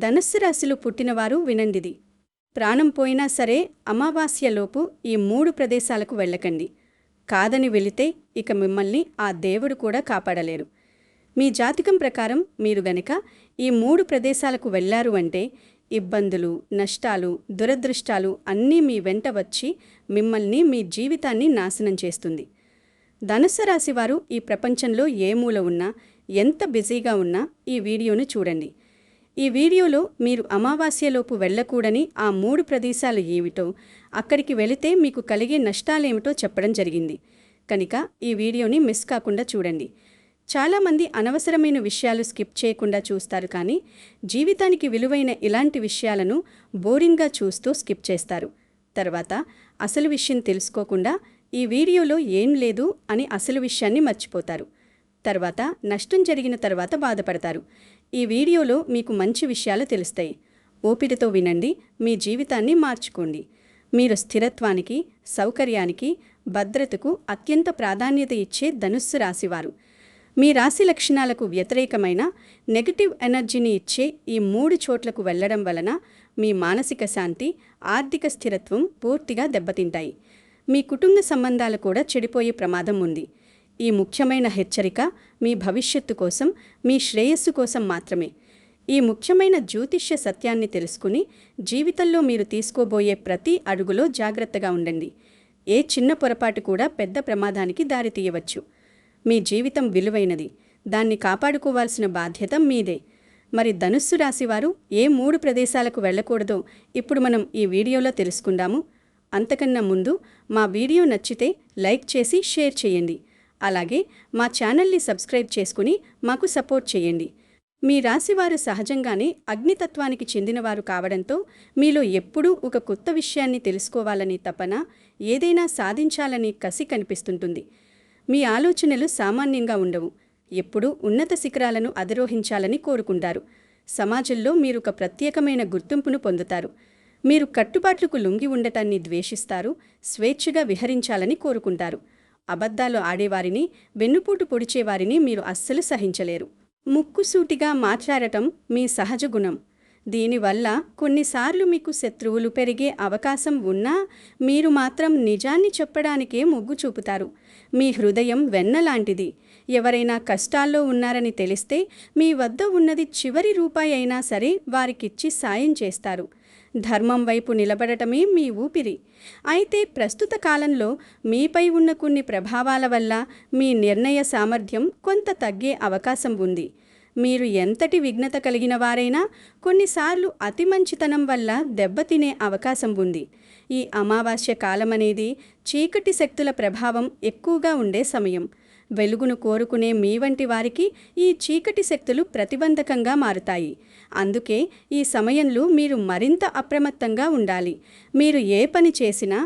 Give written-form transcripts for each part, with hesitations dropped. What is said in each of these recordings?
ధనుస్సు రాశిలో పుట్టినవారు వినండిది. ప్రాణం పోయినా సరే అమావాస్యలోపు ఈ 3 ప్రదేశాలకు వెళ్ళకండి. కాదని వెళితే ఇక మిమ్మల్ని ఆ దేవుడు కూడా కాపాడలేరు. మీ జాతకం ప్రకారం మీరు గనక ఈ 3 ప్రదేశాలకు వెళ్లారు అంటే ఇబ్బందులు, నష్టాలు, దురదృష్టాలు అన్నీ మీ వెంట వచ్చి మిమ్మల్ని, మీ జీవితాన్ని నాశనం చేస్తుంది. ధనుస్సు రాశివారు ఈ ప్రపంచంలో ఏ మూల ఉన్నా, ఎంత బిజీగా ఉన్నా ఈ వీడియోను చూడండి. ఈ వీడియోలో మీరు అమావాస్యలోపు వెళ్ళకూడని ఆ 3 ప్రదేశాలు ఏమిటో, అక్కడికి వెళితే మీకు కలిగే నష్టాలేమిటో చెప్పడం జరిగింది. కనుక ఈ వీడియోని మిస్ కాకుండా చూడండి. చాలామంది అనవసరమైన విషయాలు స్కిప్ చేయకుండా చూస్తారు, కానీ జీవితానికి విలువైన ఇలాంటి విషయాలను బోరింగ్గా చూస్తూ స్కిప్ చేస్తారు. తర్వాత అసలు విషయం తెలుసుకోకుండా ఈ వీడియోలో ఏం లేదు అని అసలు విషయాన్ని మర్చిపోతారు. తర్వాత నష్టం జరిగిన తర్వాత బాధపడతారు. ఈ వీడియోలో మీకు మంచి విషయాలు తెలుస్తాయి. ఓపికతో వినండి, మీ జీవితాన్ని మార్చుకోండి. మీరు స్థిరత్వానికి, సౌకర్యానికి, భద్రతకు అత్యంత ప్రాధాన్యత ఇచ్చే ధనుస్సు రాశివారు. మీ రాశి లక్షణాలకు వ్యతిరేకమైన నెగటివ్ ఎనర్జీని ఇచ్చే ఈ 3 చోట్లకు వెళ్లడం వలన మీ మానసిక శాంతి, ఆర్థిక స్థిరత్వం పూర్తిగా దెబ్బతింటాయి. మీ కుటుంబ సంబంధాలు కూడా చెడిపోయే ప్రమాదం ఉంది. ఈ ముఖ్యమైన హెచ్చరిక మీ భవిష్యత్తు కోసం, మీ శ్రేయస్సు కోసం మాత్రమే. ఈ ముఖ్యమైన జ్యోతిష్య సత్యాన్ని తెలుసుకుని జీవితంలో మీరు తీసుకోబోయే ప్రతి అడుగులో జాగ్రత్తగా ఉండండి. ఏ చిన్న పొరపాటు కూడా పెద్ద ప్రమాదానికి దారితీయవచ్చు. మీ జీవితం విలువైనది, దాన్ని కాపాడుకోవాల్సిన బాధ్యత మీదే. మరి ధనుస్సు రాశివారు ఏ 3 ప్రదేశాలకు వెళ్ళకూడదో ఇప్పుడు మనం ఈ వీడియోలో తెలుసుకుందాము. అంతకన్నా ముందు మా వీడియో నచ్చితే లైక్ చేసి షేర్ చేయండి. అలాగే మా ఛానల్ని సబ్స్క్రైబ్ చేసుకుని మాకు సపోర్ట్ చేయండి. మీ రాశివారు సహజంగానే అగ్నితత్వానికి చెందినవారు కావడంతో మీలో ఎప్పుడూ ఒక కొత్త విషయాన్ని తెలుసుకోవాలని తపన, ఏదైనా సాధించాలని కసి కనిపిస్తుంటుంది. మీ ఆలోచనలు సామాన్యంగా ఉండవు. ఎప్పుడూ ఉన్నత శిఖరాలను అధిరోహించాలని కోరుకుంటారు. సమాజంలో మీరు ఒక ప్రత్యేకమైన గుర్తింపును పొందుతారు. మీరు కట్టుబాట్లకు లొంగి ఉండటాన్ని ద్వేషిస్తారు. స్వేచ్ఛగా విహరించాలని కోరుకుంటారు. అబద్ధాలు ఆడేవారిని, వెన్నుపోటు పొడిచేవారిని మీరు అస్సలు సహించలేరు. ముక్కుసూటిగా మాట్లాడటం మీ సహజ గుణం. దీనివల్ల కొన్నిసార్లు మీకు శత్రువులు పెరిగే అవకాశం ఉన్నా మీరు మాత్రం నిజాన్ని చెప్పడానికే మొగ్గు చూపుతారు. మీ హృదయం వెన్నలాంటిది. ఎవరైనా కష్టాల్లో ఉన్నారని తెలిస్తే మీ వద్ద ఉన్నది చివరి రూపాయి అయినా సరే వారికిచ్చి సాయం చేస్తారు. ధర్మం వైపు నిలబడటమే మీ ఊపిరి. అయితే ప్రస్తుత కాలంలో మీపై ఉన్న కొన్ని ప్రభావాల వల్ల మీ నిర్ణయ సామర్థ్యం కొంత తగ్గే అవకాశం ఉంది. మీరు ఎంతటి విఘ్నత కలిగిన వారైనా కొన్నిసార్లు అతి మంచితనం వల్ల దెబ్బతినే అవకాశం ఉంది. ఈ అమావాస్య కాలమనేది చీకటి శక్తుల ప్రభావం ఎక్కువగా ఉండే సమయం. వెలుగును కోరుకునే మీ వంటి వారికి ఈ చీకటి శక్తులు ప్రతిబంధకంగా మారుతాయి. అందుకే ఈ సమయంలో మీరు మరింత అప్రమత్తంగా ఉండాలి. మీరు ఏ పని చేసినా,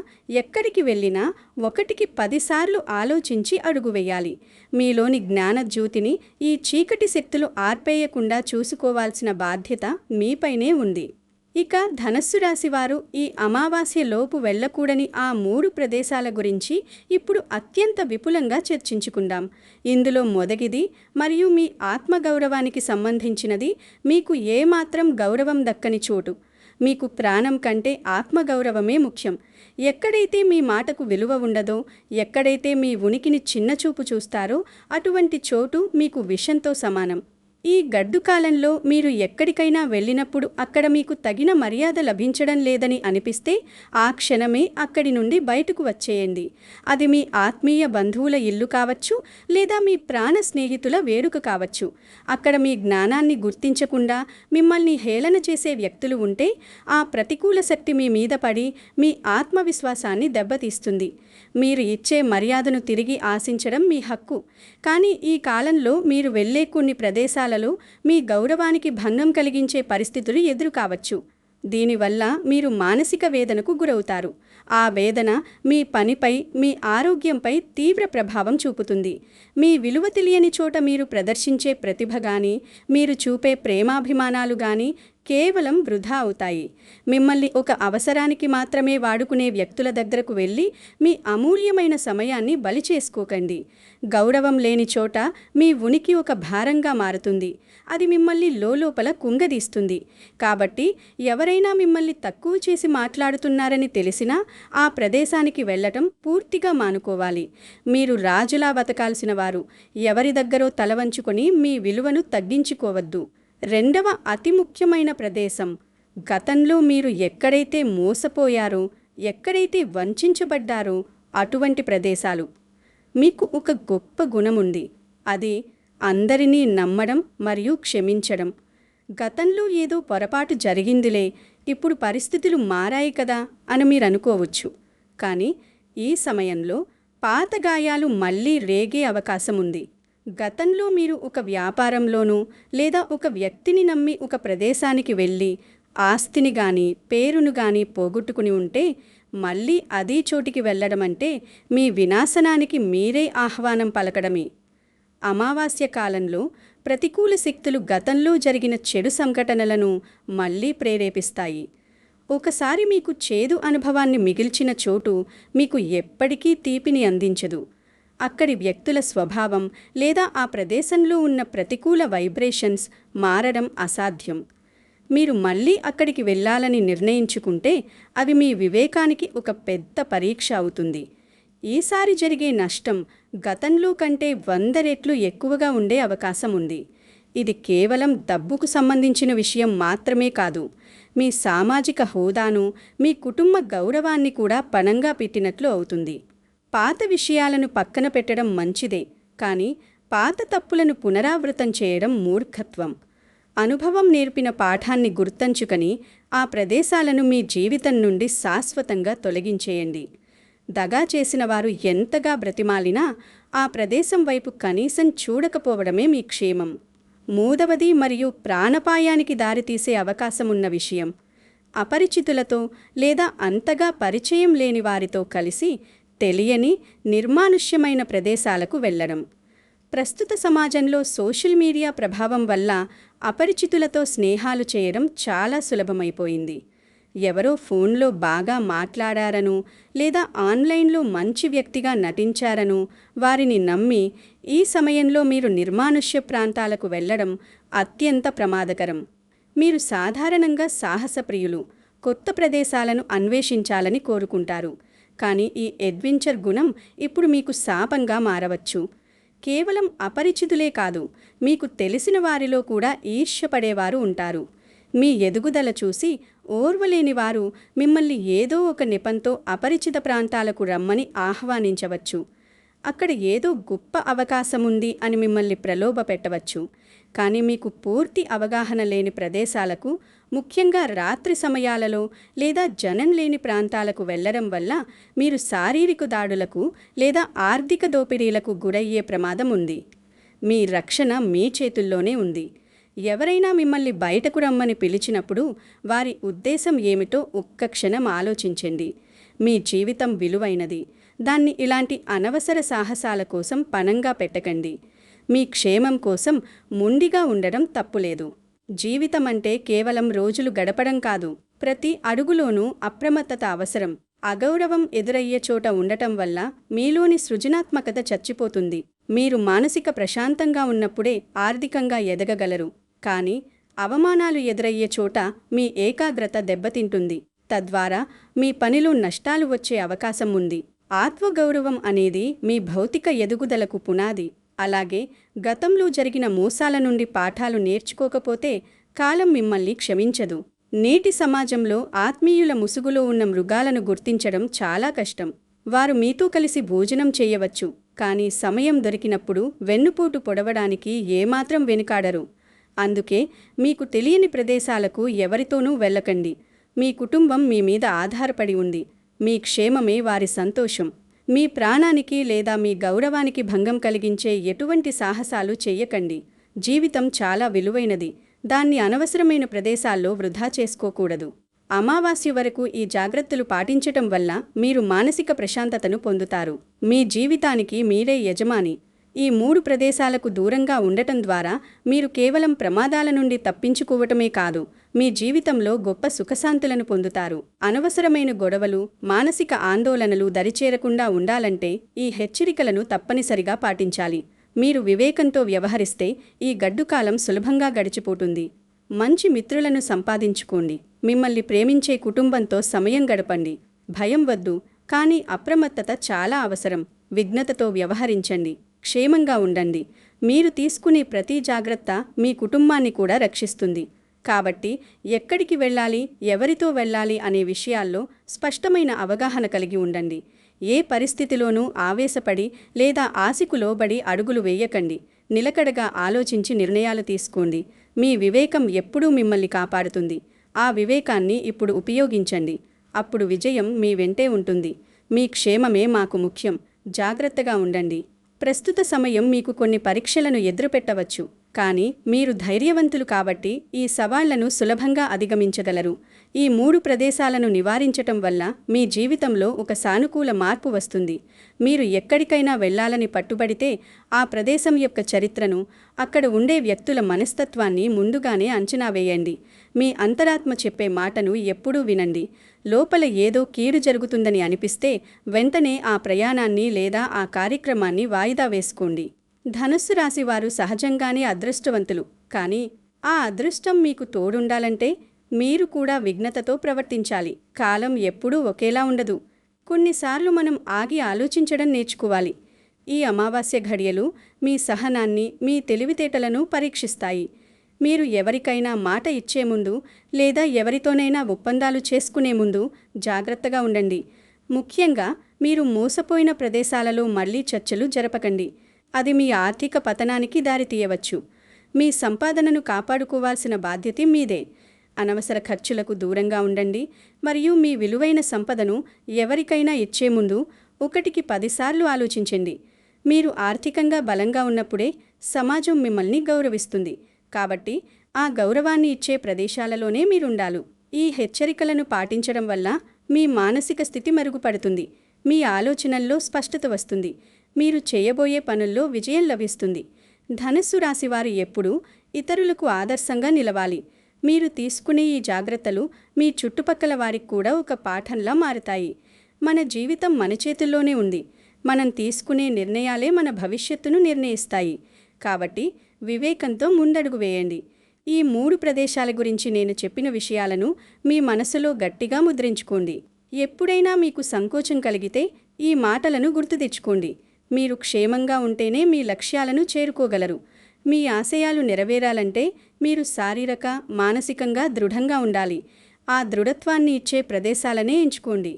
ఎక్కడికి వెళ్ళినా 1కి 10 సార్లు ఆలోచించి అడుగు వేయాలి. మీలోని జ్ఞానజ్యోతిని ఈ చీకటి శక్తులు ఆర్పేయకుండా చూసుకోవాల్సిన బాధ్యత మీపైనే ఉంది. ఇక ధనుస్సు రాశివారు ఈ అమావాస్యలోపు వెళ్ళకూడని ఆ 3 ప్రదేశాల గురించి ఇప్పుడు అత్యంత విపులంగా చర్చించుకుందాం. ఇందులో మొదటిది మరియు మీ ఆత్మగౌరవానికి సంబంధించినది. మీకు ఏమాత్రం గౌరవం దక్కని చోటు. మీకు ప్రాణం కంటే ఆత్మగౌరవమే ముఖ్యం. ఎక్కడైతే మీ మాటకు విలువ ఉండదో, ఎక్కడైతే మీ ఉనికిని చిన్నచూపు చూస్తారో అటువంటి చోటు మీకు విషంతో సమానం. ఈ గడ్డు కాలంలో మీరు ఎక్కడికైనా వెళ్ళినప్పుడు అక్కడ మీకు తగిన మర్యాద లభించడం లేదని అనిపిస్తే ఆ క్షణమే అక్కడి నుండి బయటకు వచ్చేయండి. అది మీ ఆత్మీయ బంధువుల ఇల్లు కావచ్చు, లేదా మీ ప్రాణ స్నేహితుల వేడుక కావచ్చు. అక్కడ మీ జ్ఞానాన్ని గుర్తించకుండా మిమ్మల్ని హేళన చేసే వ్యక్తులు ఉంటే ఆ ప్రతికూల శక్తి మీ మీద పడి మీ ఆత్మవిశ్వాసాన్ని దెబ్బతీస్తుంది. మీరు ఇచ్చే మర్యాదను తిరిగి ఆశించడం మీ హక్కు. కానీ ఈ కాలంలో మీరు వెళ్ళే కొన్ని ప్రదేశాలలో మీ గౌరవానికి భంగం కలిగించే పరిస్థితులు ఎదురు కావచ్చు. దీనివల్ల మీరు మానసిక వేదనకు గురవుతారు. ఆ వేదన మీ పనిపై, మీ ఆరోగ్యంపై తీవ్ర ప్రభావం చూపుతుంది. మీ విలువ తెలియని చోట మీరు ప్రదర్శించే ప్రతిభ కానీ, మీరు చూపే ప్రేమాభిమానాలు కానీ కేవలం వృధా అవుతాయి. మిమ్మల్ని ఒక అవసరానికి మాత్రమే వాడుకునే వ్యక్తుల దగ్గరకు వెళ్ళి మీ అమూల్యమైన సమయాన్ని బలి చేసుకోకండి. గౌరవం లేని చోట మీ ఉనికి ఒక భారంగా మారుతుంది. అది మిమ్మల్ని లోలోపల కుంగదీస్తుంది. కాబట్టి ఎవరైనా మిమ్మల్ని తక్కువ చేసి మాట్లాడుతున్నారని తెలిసినా ఆ ప్రదేశానికి వెళ్ళటం పూర్తిగా మానుకోవాలి. మీరు రాజులా బతకాల్సిన వారు. ఎవరి దగ్గరో తలవంచుకొని మీ విలువను తగ్గించుకోవద్దు. రెండవ అతి ముఖ్యమైన ప్రదేశం, గతంలో మీరు ఎక్కడైతే మోసపోయారో, ఎక్కడైతే వంచించబడ్డారో అటువంటి ప్రదేశాలు. మీకు ఒక గొప్ప గుణముంది. అది అందరినీ నమ్మడం మరియు క్షమించడం. గతంలో ఏదో పొరపాటు జరిగిందిలే, ఇప్పుడు పరిస్థితులు మారాయి కదా అని మీరు అనుకోవచ్చు. కానీ ఈ సమయంలో పాత గాయాలు మళ్ళీ రేగే అవకాశం ఉంది. గతంలో మీరు ఒక వ్యాపారంలోనూ లేదా ఒక వ్యక్తిని నమ్మి ఒక ప్రదేశానికి వెళ్ళి ఆస్తిని గాని పేరును గాని పోగొట్టుకుని ఉంటే మళ్ళీ అదే చోటికి వెళ్ళడం అంటే మీ వినాశనానికి మీరే ఆహ్వానం పలకడమే. అమావాస్య కాలంలో ప్రతికూల శక్తులు గతంలో జరిగిన చెడు సంఘటనలను మళ్ళీ ప్రేరేపిస్తాయి. ఒకసారి మీకు చేదు అనుభవాన్ని మిగిల్చిన చోటు మీకు ఎప్పటికీ తీపిని అందించదు. అక్కడి వ్యక్తుల స్వభావం లేదా ఆ ప్రదేశంలో ఉన్న ప్రతికూల వైబ్రేషన్స్ మారడం అసాధ్యం. మీరు మళ్ళీ అక్కడికి వెళ్ళాలని నిర్ణయించుకుంటే అవి మీ వివేకానికి ఒక పెద్ద పరీక్ష అవుతుంది. ఈసారి జరిగే నష్టం గతంలో కంటే 100 రెట్లు ఎక్కువగా ఉండే అవకాశం ఉంది. ఇది కేవలం డబ్బుకు సంబంధించిన విషయం మాత్రమే కాదు, మీ సామాజిక హోదాను, మీ కుటుంబ గౌరవాన్ని కూడా పణంగా పెట్టినట్లు అవుతుంది. పాత విషయాలను పక్కన పెట్టడం మంచిదే, కానీ పాత తప్పులను పునరావృతం చేయడం మూర్ఖత్వం. అనుభవం నేర్పిన పాఠాన్ని గుర్తుంచుకొని ఆ ప్రదేశాలను మీ జీవితం నుండి శాశ్వతంగా తొలగించేయండి. దగా చేసిన వారు ఎంతగా బ్రతిమాలినా ఆ ప్రదేశం వైపు కనీసం చూడకపోవడమే మీ క్షేమం. మూడవది మరియు ప్రాణపాయానికి దారితీసే అవకాశమున్న విషయం, అపరిచితులతో లేదా అంతగా పరిచయం లేని వారితో కలిసి తెలియని నిర్మానుష్యమైన ప్రదేశాలకు వెళ్ళడం. ప్రస్తుత సమాజంలో సోషల్ మీడియా ప్రభావం వల్ల అపరిచితులతో స్నేహాలు చేయడం చాలా సులభమైపోయింది. ఎవరో ఫోన్లో బాగా మాట్లాడారనో లేదా ఆన్లైన్లో మంచి వ్యక్తిగా నటించారనో వారిని నమ్మి ఈ సమయంలో మీరు నిర్మానుష్య ప్రాంతాలకు వెళ్ళడం అత్యంత ప్రమాదకరం. మీరు సాధారణంగా సాహసప్రియులు, కొత్త ప్రదేశాలను అన్వేషించాలని కోరుకుంటారు. కానీ ఈ అడ్వెంచర్ గుణం ఇప్పుడు మీకు శాపంగా మారవచ్చు. కేవలం అపరిచితులే కాదు, మీకు తెలిసిన వారిలో కూడా ఈర్ష్యపడేవారు ఉంటారు. మీ ఎదుగుదల చూసి ఓర్వలేని వారు మిమ్మల్ని ఏదో ఒక నెపంతో అపరిచిత ప్రాంతాలకు రమ్మని ఆహ్వానించవచ్చు. అక్కడ ఏదో గొప్ప అవకాశముంది అని మిమ్మల్ని ప్రలోభ పెట్టవచ్చు. కానీ మీకు పూర్తి అవగాహన లేని ప్రదేశాలకు, ముఖ్యంగా రాత్రి సమయాలలో లేదా జనం లేని ప్రాంతాలకు వెళ్లడం వల్ల మీరు శారీరక దాడులకు లేదా ఆర్థిక దోపిడీలకు గురయ్యే ప్రమాదం ఉంది. మీ రక్షణ మీ చేతుల్లోనే ఉంది. ఎవరైనా మిమ్మల్ని బయటకు రమ్మని పిలిచినప్పుడు వారి ఉద్దేశం ఏమిటో ఒక్క క్షణం ఆలోచించండి. మీ జీవితం విలువైనది. దాన్ని ఇలాంటి అనవసర సాహసాల కోసం పణంగా పెట్టకండి. మీ క్షేమం కోసం మొండిగా ఉండడం తప్పులేదు. జీవితం అంటే కేవలం రోజులు గడపడం కాదు. ప్రతి అడుగులోనూ అప్రమత్తత అవసరం. అగౌరవం ఎదురయ్యే చోట ఉండటం వల్ల మీలోని సృజనాత్మకత చచ్చిపోతుంది. మీరు మానసిక ప్రశాంతంగా ఉన్నప్పుడే ఆర్థికంగా ఎదగగలరు. కానీ అవమానాలు ఎదురయ్యే చోట మీ ఏకాగ్రత దెబ్బతింటుంది. తద్వారా మీ పనిలో నష్టాలు వచ్చే అవకాశం ఉంది. ఆత్మగౌరవం అనేది మీ భౌతిక ఎదుగుదలకు పునాది. అలాగే గతంలో జరిగిన మోసాల నుండి పాఠాలు నేర్చుకోకపోతే కాలం మిమ్మల్ని క్షమించదు. నేటి సమాజంలో ఆత్మీయుల ముసుగులో ఉన్న మృగాలను గుర్తించడం చాలా కష్టం. వారు మీతో కలిసి భోజనం చేయవచ్చు, కానీ సమయం దొరికినప్పుడు వెన్నుపోటు పొడవడానికి ఏమాత్రం వెనుకాడరు. అందుకే మీకు తెలియని ప్రదేశాలకు ఎవరితోనూ వెళ్ళకండి. మీ కుటుంబం మీ మీద ఆధారపడి ఉంది. మీ క్షేమమే వారి సంతోషం. మీ ప్రాణానికి లేదా మీ గౌరవానికి భంగం కలిగించే ఎటువంటి సాహసాలు చెయ్యకండి. జీవితం చాలా విలువైనది. దాన్ని అనవసరమైన ప్రదేశాల్లో వృధా చేసుకోకూడదు. అమావాస్య వరకు ఈ జాగ్రత్తలు పాటించటం వల్ల మీరు మానసిక ప్రశాంతతను పొందుతారు. మీ జీవితానికి మీరే యజమాని. ఈ 3 ప్రదేశాలకు దూరంగా ఉండటం ద్వారా మీరు కేవలం ప్రమాదాల నుండి తప్పించుకోవటమే కాదు, మీ జీవితంలో గొప్ప సుఖశాంతులను పొందుతారు. అనవసరమైన గొడవలు, మానసిక ఆందోళనలు దరిచేరకుండా ఉండాలంటే ఈ హెచ్చరికలను తప్పనిసరిగా పాటించాలి. మీరు వివేకంతో వ్యవహరిస్తే ఈ గడ్డుకాలం సులభంగా గడిచిపోతుంది. మంచి మిత్రులను సంపాదించుకోండి. మిమ్మల్ని ప్రేమించే కుటుంబంతో సమయం గడపండి. భయం వద్దు, కానీ అప్రమత్తత చాలా అవసరం. విఘ్నతతో వ్యవహరించండి. క్షేమంగా ఉండండి. మీరు తీసుకునే ప్రతి జాగ్రత్త మీ కుటుంబాన్ని కూడా రక్షిస్తుంది. కాబట్టి ఎక్కడికి వెళ్ళాలి, ఎవరితో వెళ్ళాలి అనే విషయాల్లో స్పష్టమైన అవగాహన కలిగి ఉండండి. ఏ పరిస్థితిలోనూ ఆవేశపడి లేదా ఆశకు లోబడి అడుగులు వేయకండి. నిలకడగా ఆలోచించి నిర్ణయాలు తీసుకోండి. మీ వివేకం ఎప్పుడూ మిమ్మల్ని కాపాడుతుంది. ఆ వివేకాన్ని ఇప్పుడు ఉపయోగించండి. అప్పుడు విజయం మీ వెంటే ఉంటుంది. మీ క్షేమమే మాకు ముఖ్యం. జాగ్రత్తగా ఉండండి. ప్రస్తుత సమయం మీకు కొన్ని పరీక్షలను ఎదురుపెట్టవచ్చు, కానీ మీరు ధైర్యవంతులు కాబట్టి ఈ సవాళ్లను సులభంగా అధిగమించగలరు. ఈ 3 ప్రదేశాలను నివారించటం వల్ల మీ జీవితంలో ఒక సానుకూల మార్పు వస్తుంది. మీరు ఎక్కడికైనా వెళ్లాలని పట్టుబడితే ఆ ప్రదేశం యొక్క చరిత్రను, అక్కడ ఉండే వ్యక్తుల మనస్తత్వాన్ని ముందుగానే అంచనా వేయండి. మీ అంతరాత్మ చెప్పే మాటను ఎప్పుడూ వినండి. లోపల ఏదో కీడు జరుగుతుందని అనిపిస్తే వెంటనే ఆ ప్రయాణాన్ని లేదా ఆ కార్యక్రమాన్ని వాయిదా వేసుకోండి. ధనుస్సు రాశివారు సహజంగానే అదృష్టవంతులు, కానీ ఆ అదృష్టం మీకు తోడుండాలంటే మీరు కూడా విఘ్నతతో ప్రవర్తించాలి. కాలం ఎప్పుడూ ఒకేలా ఉండదు. కొన్నిసార్లు మనం ఆగి ఆలోచించడం నేర్చుకోవాలి. ఈ అమావాస్య ఘడియలు మీ సహనాన్ని, మీ తెలివితేటలను పరీక్షిస్తాయి. మీరు ఎవరికైనా మాట ఇచ్చే ముందు లేదా ఎవరితోనైనా ఒప్పందాలు చేసుకునే ముందు జాగ్రత్తగా ఉండండి. ముఖ్యంగా మీరు మోసపోయిన ప్రదేశాలలో మళ్లీ చర్చలు జరపకండి. అది మీ ఆర్థిక పతనానికి దారితీయవచ్చు. మీ సంపాదనను కాపాడుకోవాల్సిన బాధ్యత మీదే. అనవసర ఖర్చులకు దూరంగా ఉండండి మరియు మీ విలువైన సంపదను ఎవరికైనా ఇచ్చే ముందు 1కి 10 సార్లు ఆలోచించండి. మీరు ఆర్థికంగా బలంగా ఉన్నప్పుడే సమాజం మిమ్మల్ని గౌరవిస్తుంది. కాబట్టి ఆ గౌరవాన్ని ఇచ్చే ప్రదేశాలలోనే మీరుండాలి. ఈ హెచ్చరికలను పాటించడం వల్ల మీ మానసిక స్థితి మెరుగుపడుతుంది. మీ ఆలోచనల్లో స్పష్టత వస్తుంది. మీరు చేయబోయే పనుల్లో విజయం లభిస్తుంది. ధనుస్సు రాశివారు ఎప్పుడూ ఇతరులకు ఆదర్శంగా నిలవాలి. మీరు తీసుకునే ఈ జాగ్రత్తలు మీ చుట్టుపక్కల వారికి కూడా ఒక పాఠంలా మారతాయి. మన జీవితం మన చేతుల్లోనే ఉంది. మనం తీసుకునే నిర్ణయాలే మన భవిష్యత్తును నిర్ణయిస్తాయి. కాబట్టి వివేకంతో ముందడుగు వేయండి. ఈ 3 ప్రదేశాల గురించి నేను చెప్పిన విషయాలను మీ మనసులో గట్టిగా ముద్రించుకోండి. ఎప్పుడైనా మీకు సంకోచం కలిగితే ఈ మాటలను గుర్తు తెచ్చుకోండి. మీరు క్షేమంగా ఉంటేనే మీ లక్ష్యాలను చేరుకోగలరు. మీ ఆశయాలు నెరవేరాలంటే మీరు శారీరక, మానసికంగా దృఢంగా ఉండాలి. ఆ దృఢత్వాన్ని ఇచ్చే ప్రదేశాలనే ఎంచుకోండి.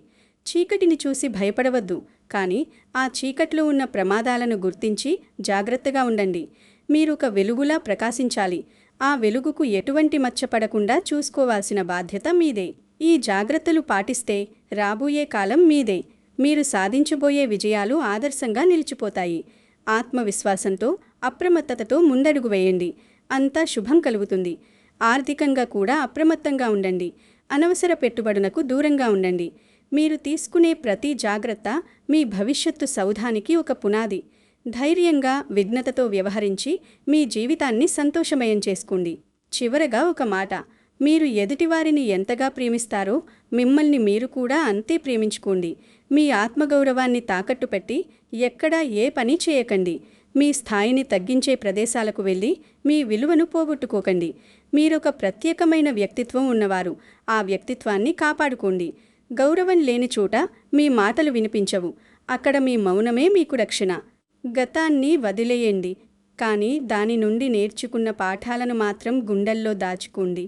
చీకటిని చూసి భయపడవద్దు, కానీ ఆ చీకట్లో ఉన్న ప్రమాదాలను గుర్తించి జాగ్రత్తగా ఉండండి. మీరొక వెలుగులా ప్రకాశించాలి. ఆ వెలుగుకు ఎటువంటి మచ్చ పడకుండా చూసుకోవాల్సిన బాధ్యత మీదే. ఈ జాగ్రత్తలు పాటిస్తే రాబోయే కాలం మీదే. మీరు సాధించబోయే విజయాలు ఆదర్శంగా నిలిచిపోతాయి. ఆత్మవిశ్వాసంతో, అప్రమత్తతతో ముందడుగు వేయండి. అంతా శుభం కలుగుతుంది. ఆర్థికంగా కూడా అప్రమత్తంగా ఉండండి. అనవసర పెట్టుబడులకు దూరంగా ఉండండి. మీరు తీసుకునే ప్రతి జాగ్రత్త మీ భవిష్యత్తు సౌధానికి ఒక పునాది. ధైర్యంగా, విఘ్నతతో వ్యవహరించి మీ జీవితాన్ని సంతోషమయం చేసుకోండి. చివరగా ఒక మాట. మీరు ఎదుటివారిని ఎంతగా ప్రేమిస్తారో మిమ్మల్ని మీరు కూడా అంతే ప్రేమించుకోండి. మీ ఆత్మగౌరవాన్ని తాకట్టు పెట్టి ఎక్కడా ఏ పని చేయకండి. మీ స్థాయిని తగ్గించే ప్రదేశాలకు వెళ్ళి మీ విలువను పోగొట్టుకోకండి. మీరొక ప్రత్యేకమైన వ్యక్తిత్వం ఉన్నవారు. ఆ వ్యక్తిత్వాన్ని కాపాడుకోండి. గౌరవం లేని చోట మీ మాటలు వినిపించవు. అక్కడ మీ మౌనమే మీకు రక్షణ. గతాన్ని వదిలేయండి, కానీ దాని నుండి నేర్చుకున్న పాఠాలను మాత్రం గుండెల్లో దాచుకోండి.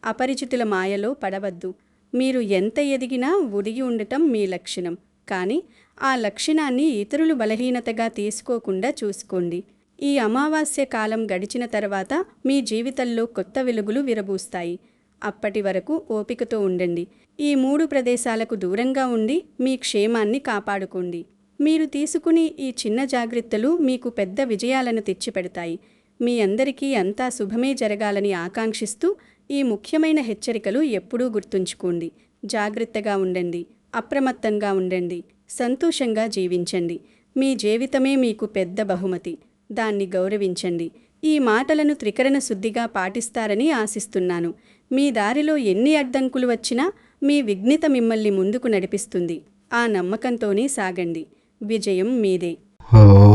అపరిచితుల మాయలో పడవద్దు. మీరు ఎంత ఎదిగినా ఒదిగి ఉండటం మీ లక్షణం, కానీ ఆ లక్షణాన్ని ఇతరులు బలహీనతగా తీసుకోకుండా చూసుకోండి. ఈ అమావాస్య కాలం గడిచిన తర్వాత మీ జీవితంలో కొత్త వెలుగులు విరబూస్తాయి. అప్పటి వరకు ఓపికతో ఉండండి. ఈ 3 ప్రదేశాలకు దూరంగా ఉండి మీ క్షేమాన్ని కాపాడుకోండి. మీరు తీసుకునే ఈ చిన్న జాగ్రత్తలు మీకు పెద్ద విజయాలను తెచ్చిపెడతాయి. మీ అందరికీ అంతా శుభమే జరగాలని ఆకాంక్షిస్తూ ఈ ముఖ్యమైన హెచ్చరికలు ఎప్పుడూ గుర్తుంచుకోండి. జాగ్రత్తగా ఉండండి, అప్రమత్తంగా ఉండండి, సంతోషంగా జీవించండి. మీ జీవితమే మీకు పెద్ద బహుమతి. దాన్ని గౌరవించండి. ఈ మాటలను త్రికరణ శుద్ధిగా పాటిస్తారని ఆశిస్తున్నాను. మీ దారిలో ఎన్ని అడ్డంకులు వచ్చినా మీ విఘ్నత మిమ్మల్ని ముందుకు నడిపిస్తుంది. ఆ నమ్మకంతోనే సాగండి. విజయం మీదే. ఓం